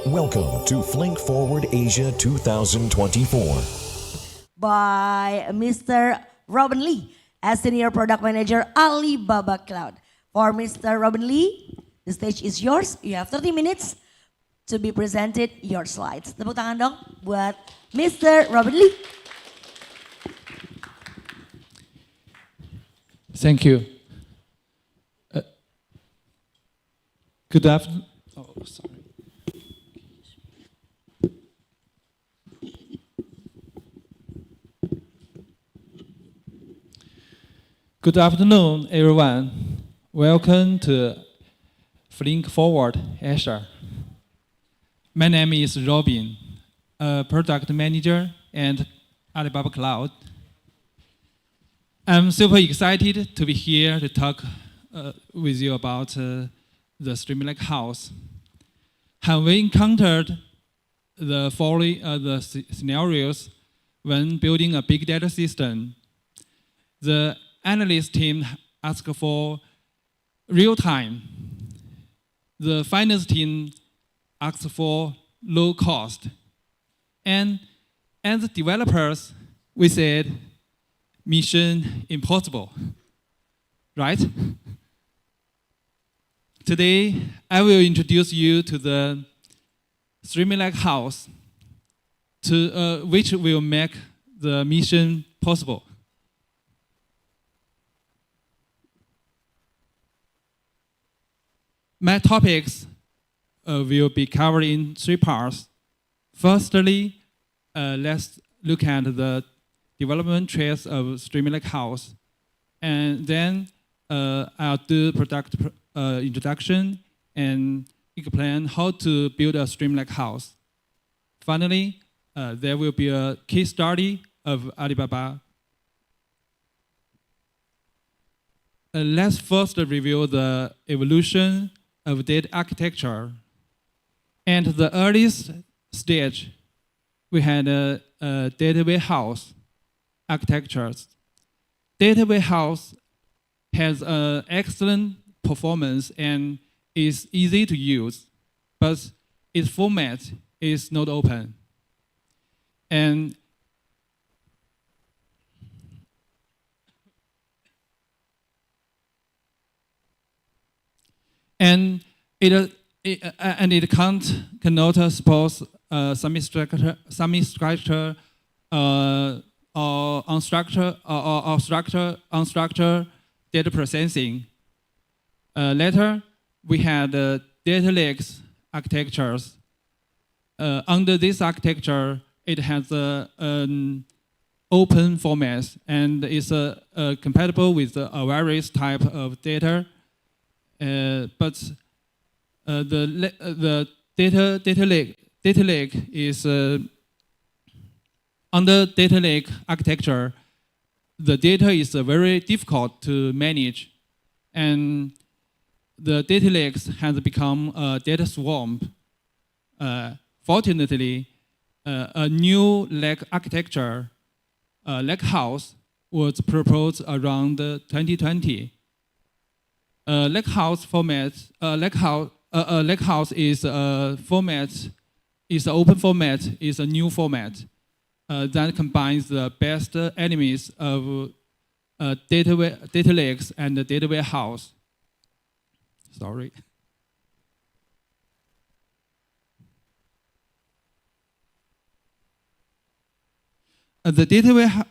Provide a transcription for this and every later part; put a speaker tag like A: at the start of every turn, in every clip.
A: Welcome to Flink Forward Asia 2024.
B: By Mr. Robin Lee as Senior Product Manager Alibaba Cloud. For Mr. Robin Lee, the stage is yours. You have 30 minutes to be presented your slides. Tepuk tangan dong buat Mr. Robin Lee.
C: Thank you. Good afternoon. Oh, sorry. Good afternoon, everyone. Welcome to Flink Forward Asia. My name is Robin, a product manager at Alibaba Cloud. I'm super excited to be here to talk with you about the Streaming Lakehouse. Have we encountered the following scenarios when building a big data system? The analyst team asks for real time. The finance team asks for low cost. And as developers, we said, mission impossible, right? Today, I will introduce you to the Streaming Lakehouse, which will make the mission possible. My topics will be covered in 3 parts. Firstly, let's look at the development traits of Streaming Lakehouse. And then I'll do product introduction and explain how to build a Streaming Lakehouse. Finally, there will be a case study of Alibaba. Let's first review the evolution of data architecture. And the earliest stage, we had a data warehouse architectures. Data warehouse has excellent performance and is easy to use, but its format is not open. And it cannot support semi-structure or unstructured data processing. Later, we had data lakes architectures. Under this architecture, it has an open format and is compatible with various type of data. But the data lake is under data lake architecture. The data is very difficult to manage, and the data lakes has become a data swamp. Fortunately, a new lake architecture, Lakehouse, was proposed around 2020. Lakehouse format. Lakehouse is a format. Is an open format. Is a new format that combines the best elements of data lakes and the data warehouse. Sorry. The data warehouse.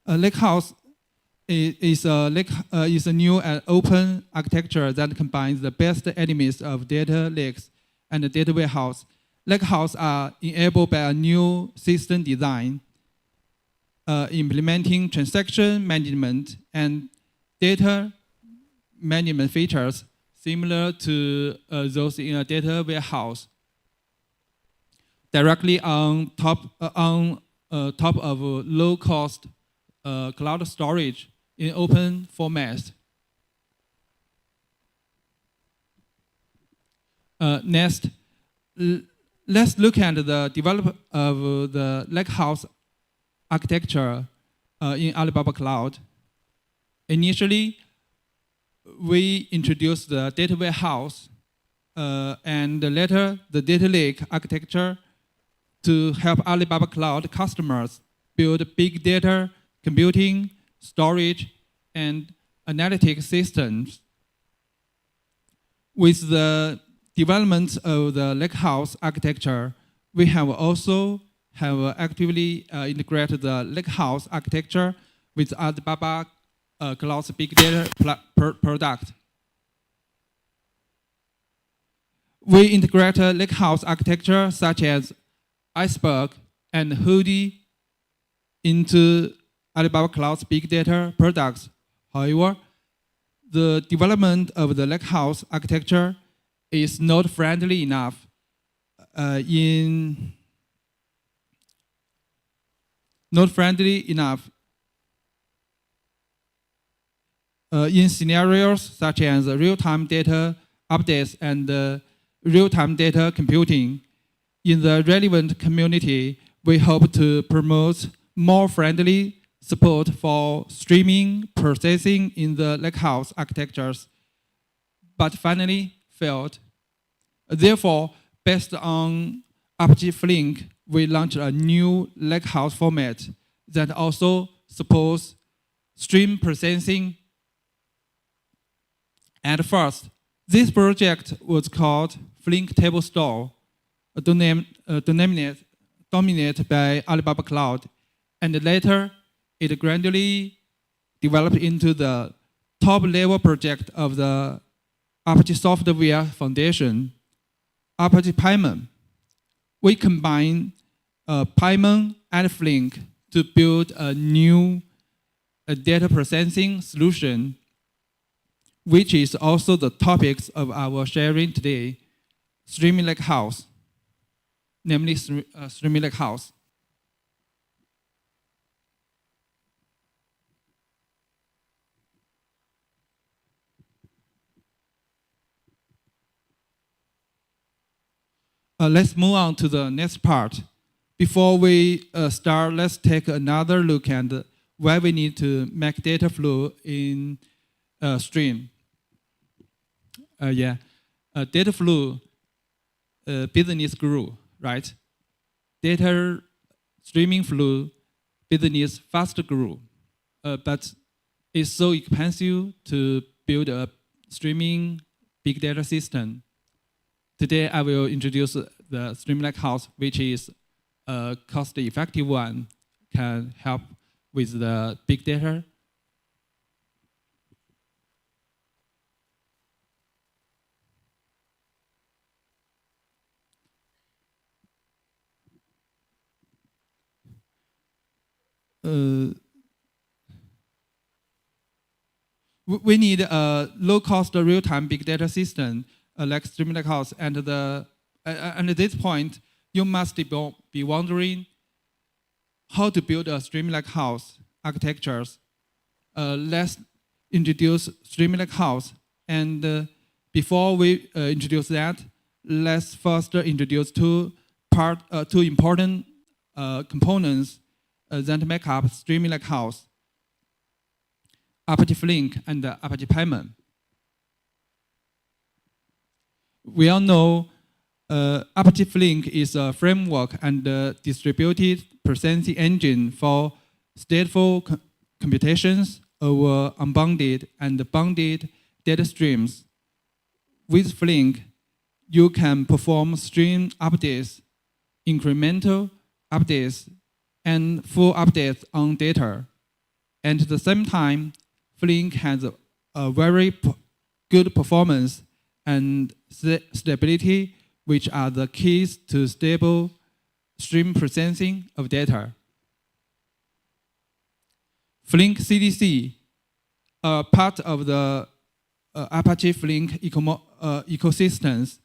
C: Lakehouse is a new and open architecture that combines the best elements of data lakes and the data warehouse. Lakehouse are enabled by a new system design, implementing transaction management and data management features similar to those in a data warehouse. Directly on top of low-cost cloud storage in open format. Next, let's look at the development of the Lakehouse architecture in Alibaba Cloud. Initially, we introduced the data warehouse and later the data lake architecture to help Alibaba Cloud customers build big data, computing, storage, and analytic systems. With the development of the Lakehouse architecture, we have also actively integrated the Lakehouse architecture with Alibaba Cloud's big data product. We integrated Lakehouse architecture such as Iceberg and Hoodie into Alibaba Cloud's big data products. However, the development of the Lakehouse architecture is not friendly enough in scenarios such as real-time data updates and real-time data computing. In the relevant community, we hope to promote more friendly support for streaming processing in the Lakehouse architectures, but finally failed. Therefore, based on Apache Flink, we launched a new Lakehouse format that also supports stream processing. At first, this project was called Flink Table Store, dominated by Alibaba Cloud, and later it gradually developed into the top-level project of the Apache Software Foundation, Apache Pymon. We combine Pymon and Flink to build a new data processing solution, which is also the topics of our sharing today, Streaming Lakehouse, namely Streaming Lakehouse. Let's move on to the next part. Before we start, let's take another look at why we need to make data flow in stream. Data flow, business grew, right? Data streaming flow, business fast grew, but it's so expensive to build a streaming big data system. Today, I will introduce the Streaming Lakehouse, which is a cost-effective one, can help with the big data. We need a low-cost real-time big data system like Streaming Lakehouse, and at this point, you must be wondering how to build a Streaming Lakehouse architectures. Let's introduce Streaming Lakehouse, and before we introduce that, let's first introduce two important components that make up Streaming Lakehouse: Apache Flink and Apache Pymon. We all know Apache Flink is a framework and distributed processing engine for stateful computations over unbounded and bounded data streams. With Flink, you can perform stream updates, incremental updates, and full updates on data. And at the same time, Flink has a very good performance and stability, which are the keys to stable stream processing of data. Flink CDC, part of the Apache Flink ecosystems,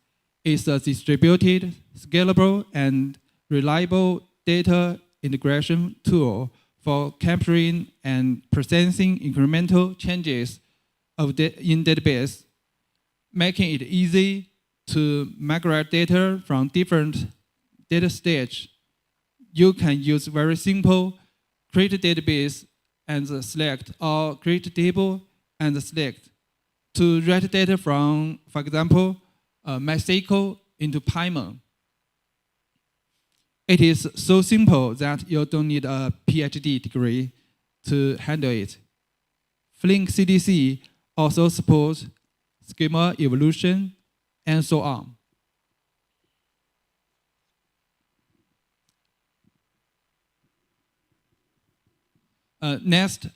C: is a distributed, scalable, and reliable data integration tool for capturing and processing incremental changes in database, making it easy to migrate data from different data stage. You can use very simple create database and select, or create table and select to write data from, for example, MySQL into Python. It is so simple that you don't need a PhD degree to handle it. Flink CDC also supports schema evolution and so on. Next,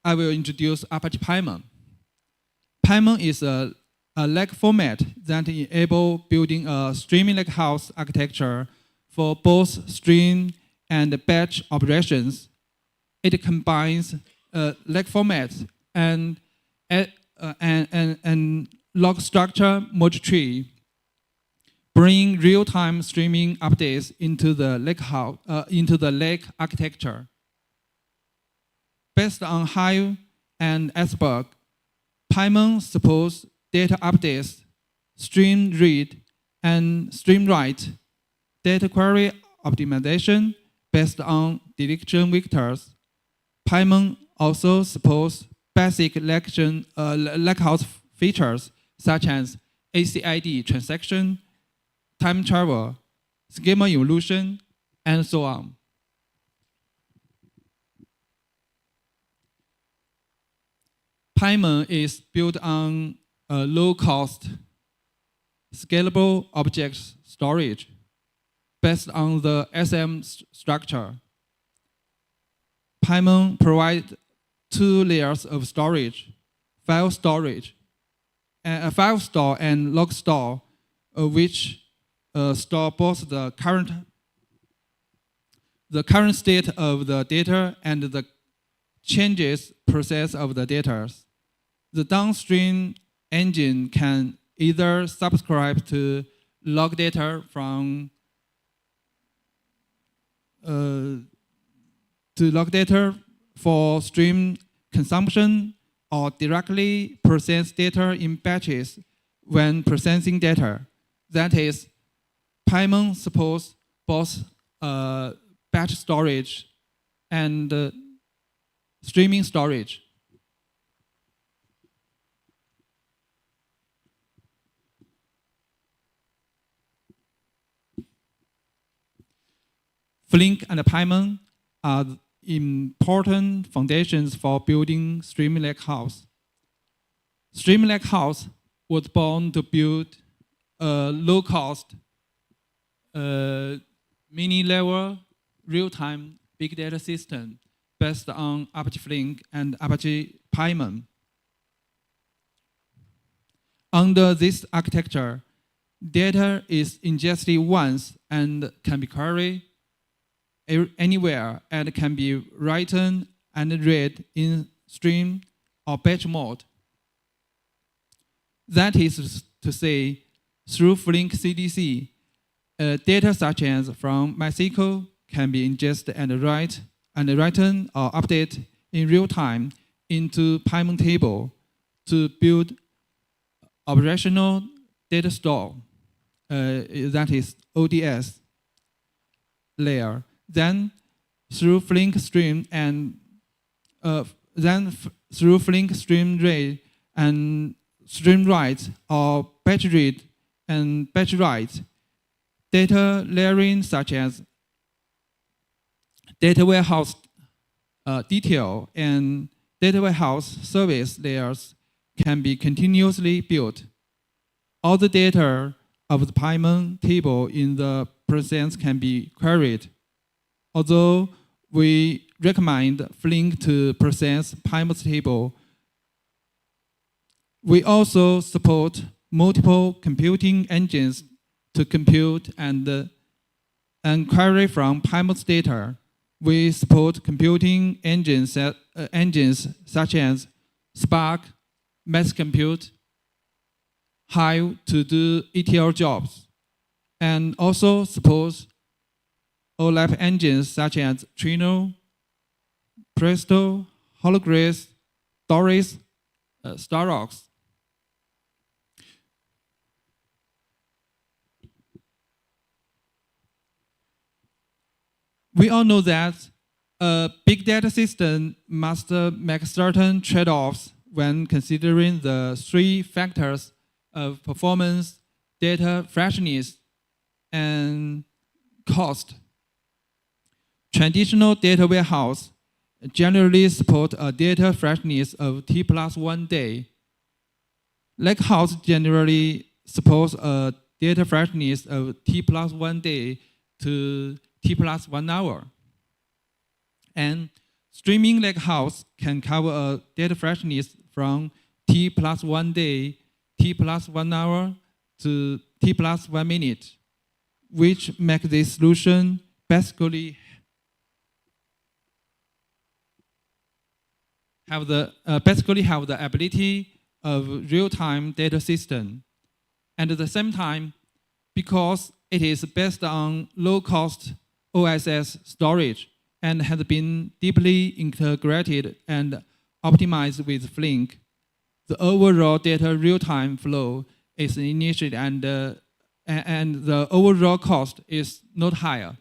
C: I will introduce Apache Python. Python is a lake format that enables building a streaming lakehouse architecture for both stream and batch operations. It combines lake formats and log structure merge tree, bringing real-time streaming updates into the lake architecture. Based on Hive and Iceberg, Python supports data updates, stream read, and stream write, data query optimization based on direction vectors. Python also supports basic lakehouse features such as ACID transaction, time travel, schema evolution, and so on. Python is built on a low-cost, scalable object storage based on the SM structure. Python provides two layers of storage, file store and log store, which store both the current state of the data and the changes process of the data. The downstream engine can either subscribe to log data from for stream consumption or directly process data in batches when processing data. That is, Python supports both batch storage and streaming storage. Flink and Python are important foundations for building Streaming Lakehouse. Streaming Lakehouse was born to build a low-cost, mini-level, real-time big data system based on Apache Flink and Apache Python. Under this architecture, data is ingested once and can be queried anywhere and can be written and read in stream or batch mode. That is to say, through Flink CDC, data such as from MySQL can be ingested and written or updated in real time into Python table to build operational data store, that is ODS layer. Then through Flink stream and through Flink stream read and stream write or batch read and batch write, data layering such as data warehouse detail and data warehouse service layers can be continuously built. All the data of the Python table in the process can be queried. Although we recommend Flink to process Python table, we also support multiple computing engines to compute and query from Python's data. We support computing engines such as Spark, Mass Compute, Hive to do ETL jobs, and also support OLAP engines such as Trino, Presto, Holograce, Doris, Starox. We all know that A big data system must make certain trade-offs when considering the three factors of performance, data freshness, and cost. Traditional data warehouse generally support a data freshness of T+1 day. Lakehouse generally supports a data freshness of T+1 day to T+1 hour. And Streaming Lakehouse can cover a data freshness from T+1 day, T+1 hour to T+1 minute, which makes this solution basically have the ability of real-time data system. And at the same time, because it is based on low-cost OSS storage and has been deeply integrated and optimized with Flink, the overall data real-time flow is initiated and the overall cost is not higher.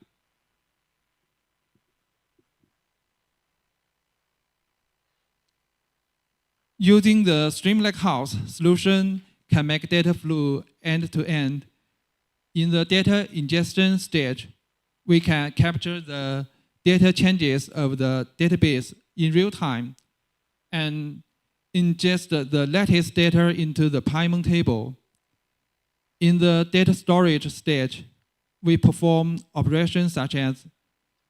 C: Using the Streaming Lakehouse solution can make data flow end-to-end. In the data ingestion stage, we can capture the data changes of the database in real time and ingest the latest data into the paramount table. In the data storage stage, we perform operations such as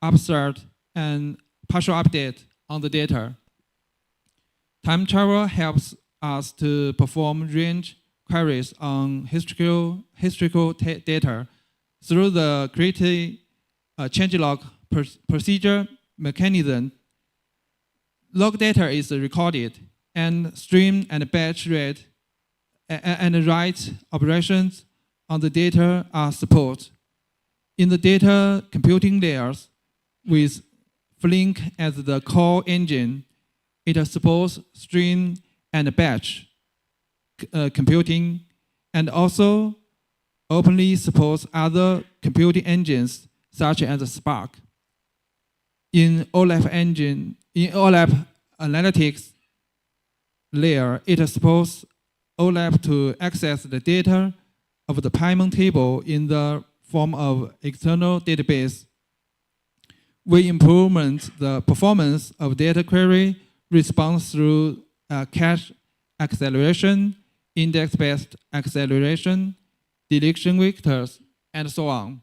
C: upsert and partial update on the data. Time travel helps us to perform range queries on historical data through the creative changelog procedure mechanism. Log data is recorded, and stream and batch read and write operations on the data are supported. In the data computing layers, with Flink as the core engine, it supports stream and batch computing, and also openly supports other computing engines such as Spark. In OLAP analytics layer, it supports OLAP to access the data of the paramount table in the form of external database. We implement the performance of data query response through cache acceleration, index-based acceleration, deletion vectors, and so on.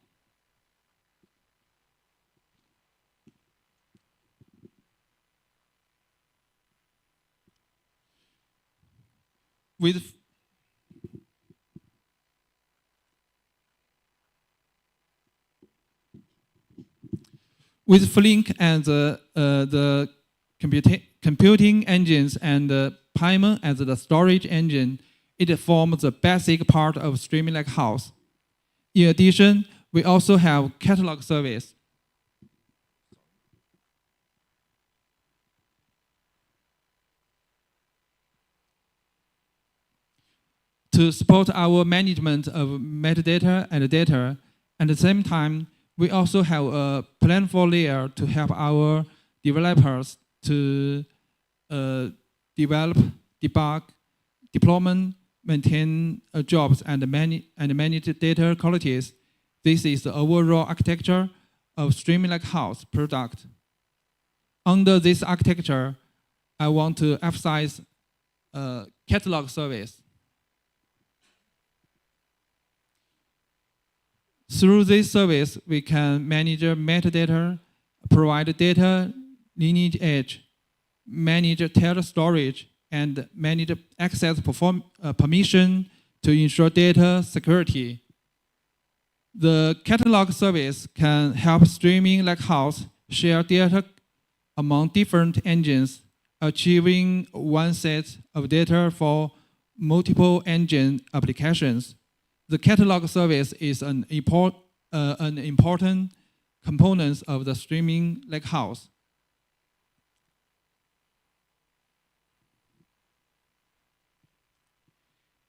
C: With Flink and the computing engines and paramount as the storage engine, it forms the basic part of Streaming Lakehouse. In addition, we also have catalog service. To support our management of metadata and data, at the same time, we also have a platform layer to help our developers to develop, debug, deployment, maintain jobs, and manage data qualities. This is the overall architecture of Streaming Lakehouse product. Under this architecture, I want to emphasize catalog service. Through this service, we can manage metadata, provide data lineage edge, manage tail storage, and manage access permission to ensure data security. The catalog service can help Streaming Lakehouse share data among different engines, achieving one set of data for multiple engine applications. The catalog service is an important component of the Streaming Lakehouse.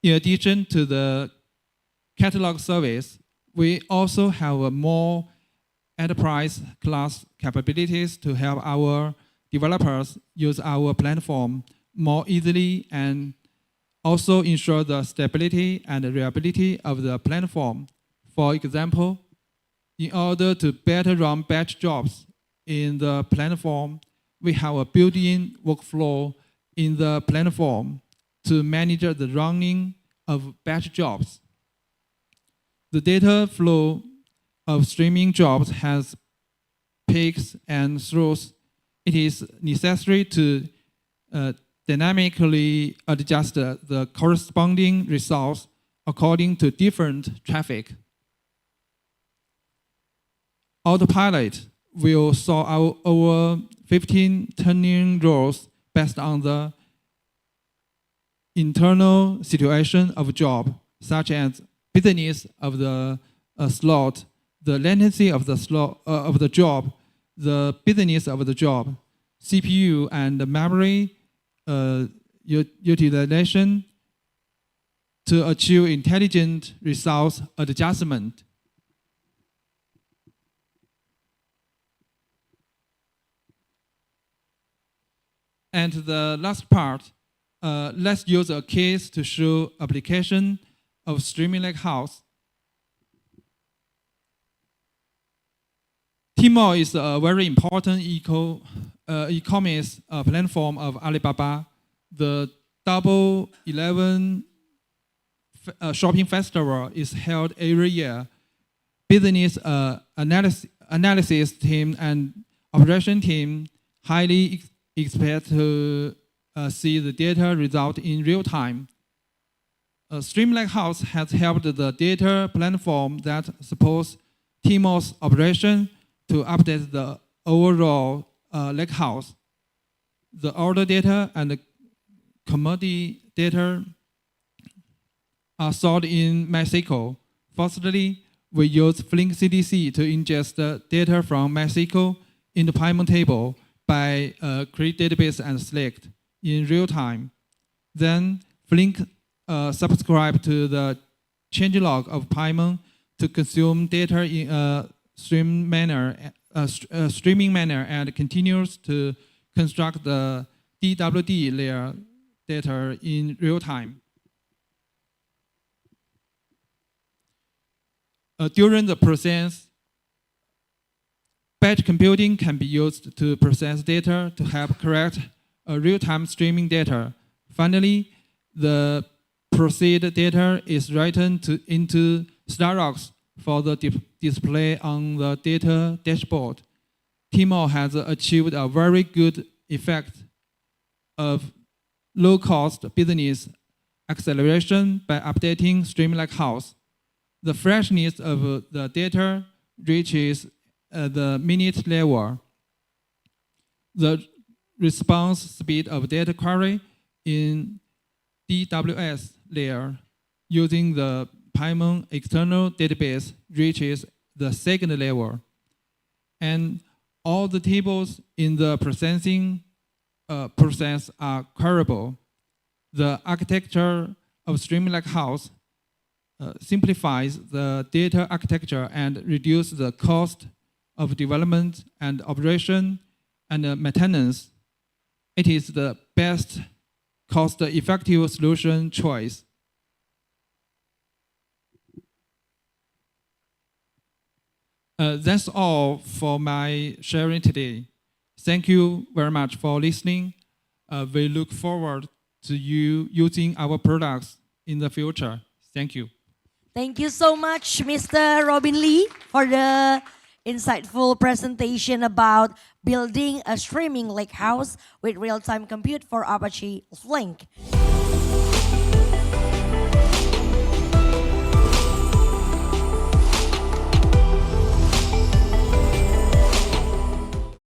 C: In addition to the catalog service, we also have a more enterprise class capabilities to help our developers use our platform more easily and also ensure the stability and reliability of the platform. For example, in order to better run batch jobs in the platform, we have a built-in workflow in the platform to manage the running of batch jobs. The data flow of streaming jobs has peaks and troughs. It is necessary to dynamically adjust the corresponding results according to different traffic. Autopilot will sort out over 15 turning rows based on the internal situation of a job, such as business of the slot, the latency of the slot of the job, the business of the job, CPU and memory utilization to achieve intelligent results adjustment. And the last part, let's use a case to show application of Streaming Lakehouse. Tmall is a very important e-commerce platform of Alibaba. The Double 11 shopping festival is held every year. Business analysis team and operation team highly expect to see the data result in real time. Streaming Lakehouse has helped the data platform that supports Tmall's operation to update the overall lakehouse. The order data and the commodity data are stored in MySQL. Firstly, we use Flink CDC to ingest the data from MySQL into paramount table by create database and select in real time. Then Flink subscribe to the changelog of paramount to consume data in a streaming manner and continues to construct the DWD layer data in real time. During the process, batch computing can be used to process data to help correct real-time streaming data. Finally, the processed data is written into Starrocks for the display on the data dashboard. Tmall has achieved a very good effect of low-cost business acceleration by updating Streaming Lakehouse. The freshness of the data reaches the minute level. The response speed of data query in DWS layer using the paramount external database reaches the second level. And all the tables in the processing process are queryable. The architecture of Streaming Lakehouse simplifies the data architecture and reduces the cost of development and operation and maintenance. It is the best cost-effective solution choice. That's all for my sharing today. Thank you very much for listening. We look forward to you using our products in the future. Thank you.
B: Thank you so much, Mr. Robin Lee, for the insightful presentation about building a streaming lakehouse with real-time compute for Apache Flink.